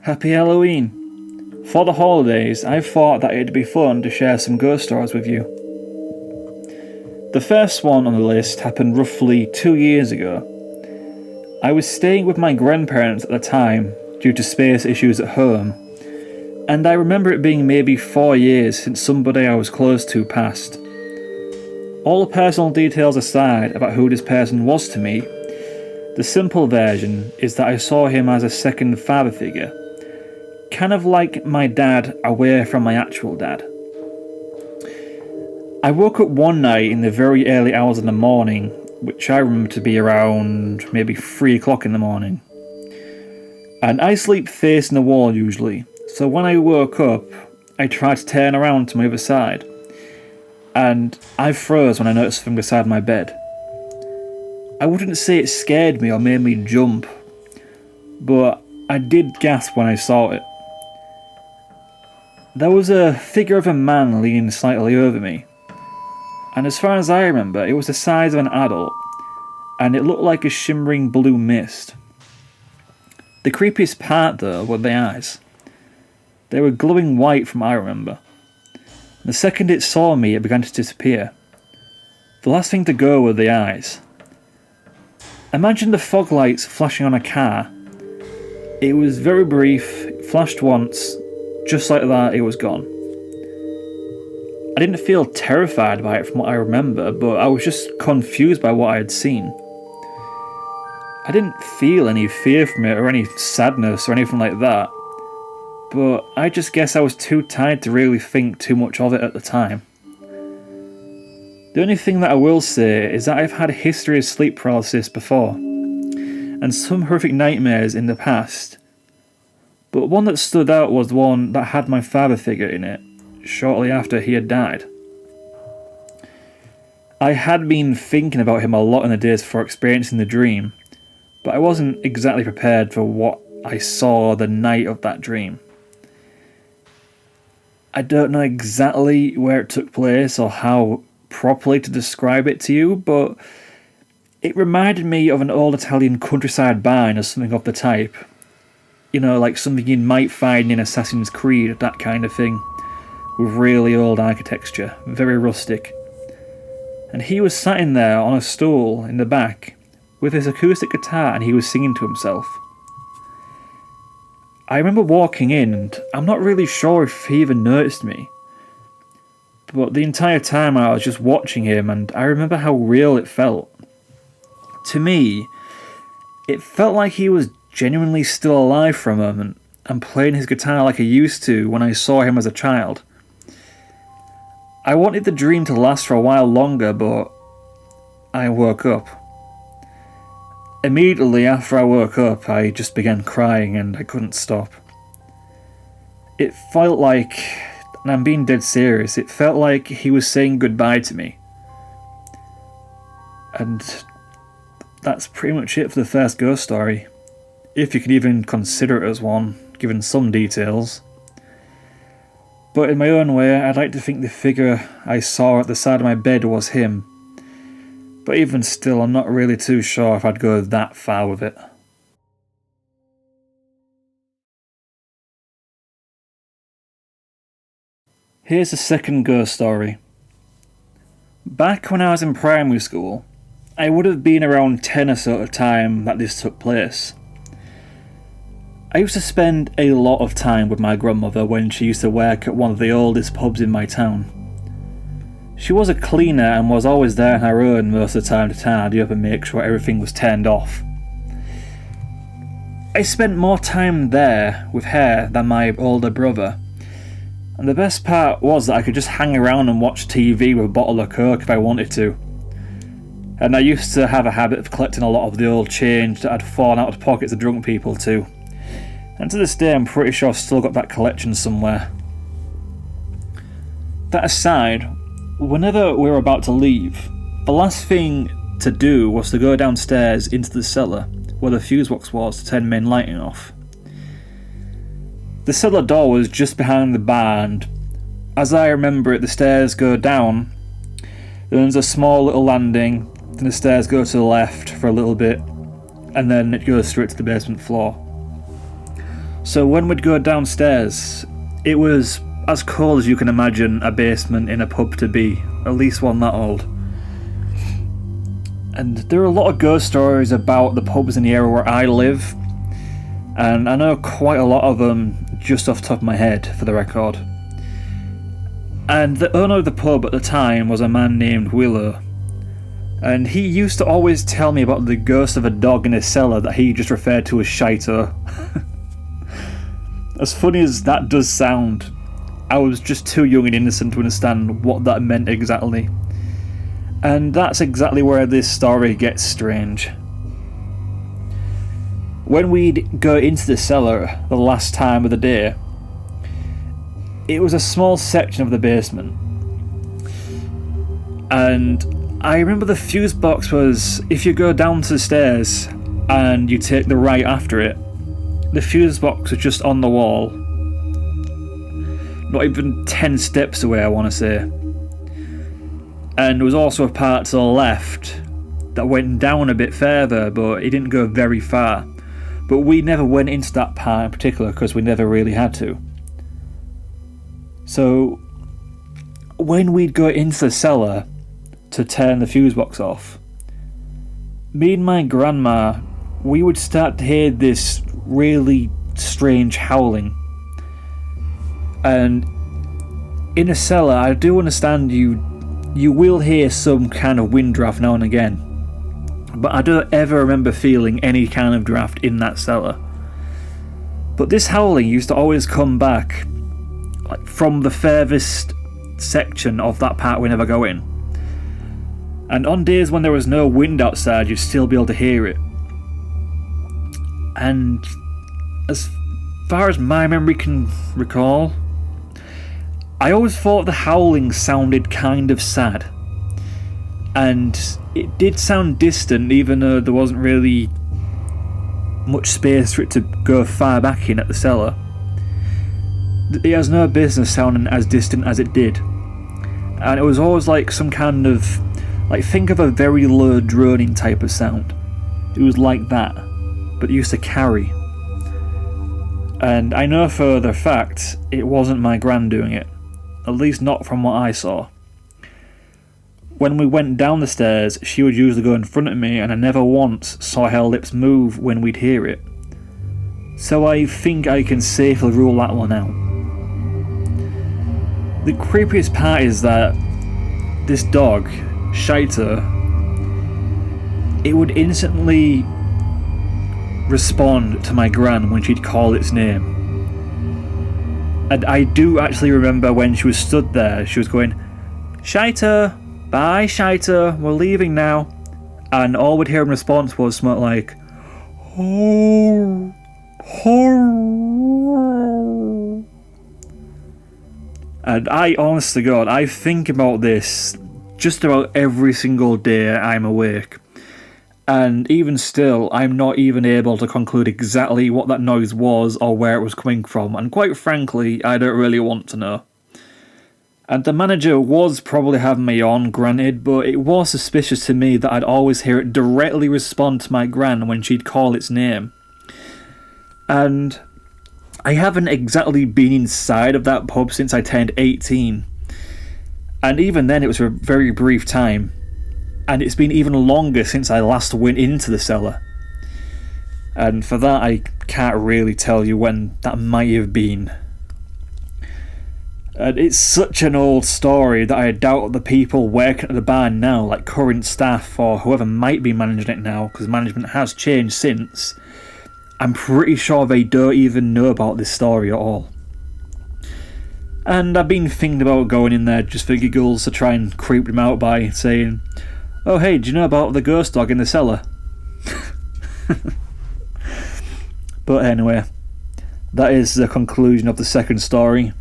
Happy Halloween! For the holidays, I thought that it'd be fun to share some ghost stories with you. The first one on the list happened roughly 2 years ago. I was staying with my grandparents at the time due to space issues at home, and I remember it being maybe 4 years since somebody I was close to passed. All the personal details aside about who this person was to me, the simple version is that I saw him as a second father figure, kind of like my dad away from my actual dad. I woke up one night in the very early hours of the morning, which I remember to be around maybe 3 o'clock in the morning. And I sleep facing the wall usually, so when I woke up, I tried to turn around to my other side, and I froze when I noticed something beside my bed. I wouldn't say it scared me or made me jump, but I did gasp when I saw it. There was a figure of a man leaning slightly over me, and as far as I remember, it was the size of an adult, and it looked like a shimmering blue mist. The creepiest part, though, were the eyes. They were glowing white from what I remember. The second it saw me, it began to disappear. The last thing to go were the eyes. Imagine the fog lights flashing on a car. It was very brief, it flashed once, just like that it was gone. I didn't feel terrified by it from what I remember, but I was just confused by what I had seen. I didn't feel any fear from it or any sadness or anything like that, but I just guess I was too tired to really think too much of it at the time. The only thing that I will say is that I've had a history of sleep paralysis before, and some horrific nightmares in the past, but one that stood out was the one that had my father figure in it, shortly after he had died. I had been thinking about him a lot in the days before experiencing the dream, but I wasn't exactly prepared for what I saw the night of that dream. I don't know exactly where it took place or how properly to describe it to you, but it reminded me of an old Italian countryside barn or something of the type. You know, like something you might find in Assassin's Creed, that kind of thing, with really old architecture, very rustic. And he was sat in there on a stool in the back with his acoustic guitar, and he was singing to himself. I remember walking in, and I'm not really sure if he even noticed me, but the entire time I was just watching him, and I remember how real it felt. To me, it felt like he was genuinely still alive for a moment, and playing his guitar like he used to when I saw him as a child. I wanted the dream to last for a while longer, but I woke up. Immediately after I woke up, I just began crying and I couldn't stop. It felt like, and I'm being dead serious, it felt like he was saying goodbye to me. And that's pretty much it for the first ghost story, if you could even consider it as one, given some details. But in my own way, I'd like to think the figure I saw at the side of my bed was him. But even still, I'm not really too sure if I'd go that far with it. Here's the second ghost story. Back when I was in primary school, I would have been around 10 or so at the time that this took place. I used to spend a lot of time with my grandmother when she used to work at one of the oldest pubs in my town. She was a cleaner and was always there on her own most of the time to tidy up and make sure everything was turned off. I spent more time there with her than my older brother, and the best part was that I could just hang around and watch TV with a bottle of Coke if I wanted to. And I used to have a habit of collecting a lot of the old change that had fallen out of the pockets of drunk people too. And to this day I'm pretty sure I've still got that collection somewhere. That aside, whenever we were about to leave, the last thing to do was to go downstairs into the cellar where the fuse box was to turn main lighting off. The cellar door was just behind the bar, and as I remember it, the stairs go down, then there's a small little landing, then the stairs go to the left for a little bit, and then it goes straight to the basement floor. So when we'd go downstairs, it was as cold as you can imagine a basement in a pub to be, at least one that old. And there are a lot of ghost stories about the pubs in the area where I live, and I know quite a lot of them just off the top of my head, for the record. And the owner of the pub at the time was a man named Willow, and he used to always tell me about the ghost of a dog in his cellar that he just referred to as Shito. As funny as that does sound, I was just too young and innocent to understand what that meant exactly. And that's exactly where this story gets strange. When we'd go into the cellar the last time of the day, it was a small section of the basement. And I remember the fuse box was, if you go down to the stairs and you take the right after it, the fuse box was just on the wall. Not even 10 steps away, I want to say. And there was also a part to the left that went down a bit further, but it didn't go very far. But we never went into that part in particular because we never really had to. So when we'd go into the cellar to turn the fuse box off, me and my grandma, we would start to hear this really strange howling. And in a cellar, I do understand you will hear some kind of wind draft now and again, but I don't ever remember feeling any kind of draft in that cellar. But this howling used to always come back like from the furthest section of that part we never go in. And on days when there was no wind outside, you'd still be able to hear it. And as far as my memory can recall, I always thought the howling sounded kind of sad. And it did sound distant, even though there wasn't really much space for it to go far back in at the cellar. It has no business sounding as distant as it did. And it was always like some kind of, like, think of a very low droning type of sound. It was like that, but it used to carry. And I know for the fact it wasn't my gran doing it, at least not from what I saw. When we went down the stairs, she would usually go in front of me, and I never once saw her lips move when we'd hear it. So I think I can safely rule that one out. The creepiest part is that this dog, Shito, it would instantly respond to my gran when she'd call its name. And I do actually remember when she was stood there, she was going, "Shito, bye Shito, we're leaving now." And all we'd hear in response was something like, "Oh, oh." And I, honest to God, I think about this just about every single day I'm awake. And even still, I'm not even able to conclude exactly what that noise was or where it was coming from, and quite frankly, I don't really want to know. And the manager was probably having me on, granted, but it was suspicious to me that I'd always hear it directly respond to my gran when she'd call its name. And I haven't exactly been inside of that pub since I turned 18. And even then it was for a very brief time. And it's been even longer since I last went into the cellar. And for that I can't really tell you when that might have been. And it's such an old story that I doubt the people working at the bar now, like current staff or whoever might be managing it now, because management has changed since, I'm pretty sure they don't even know about this story at all. And I've been thinking about going in there just for giggles to try and creep them out by saying, "Oh hey, do you know about the ghost dog in the cellar?" But anyway, that is the conclusion of the second story.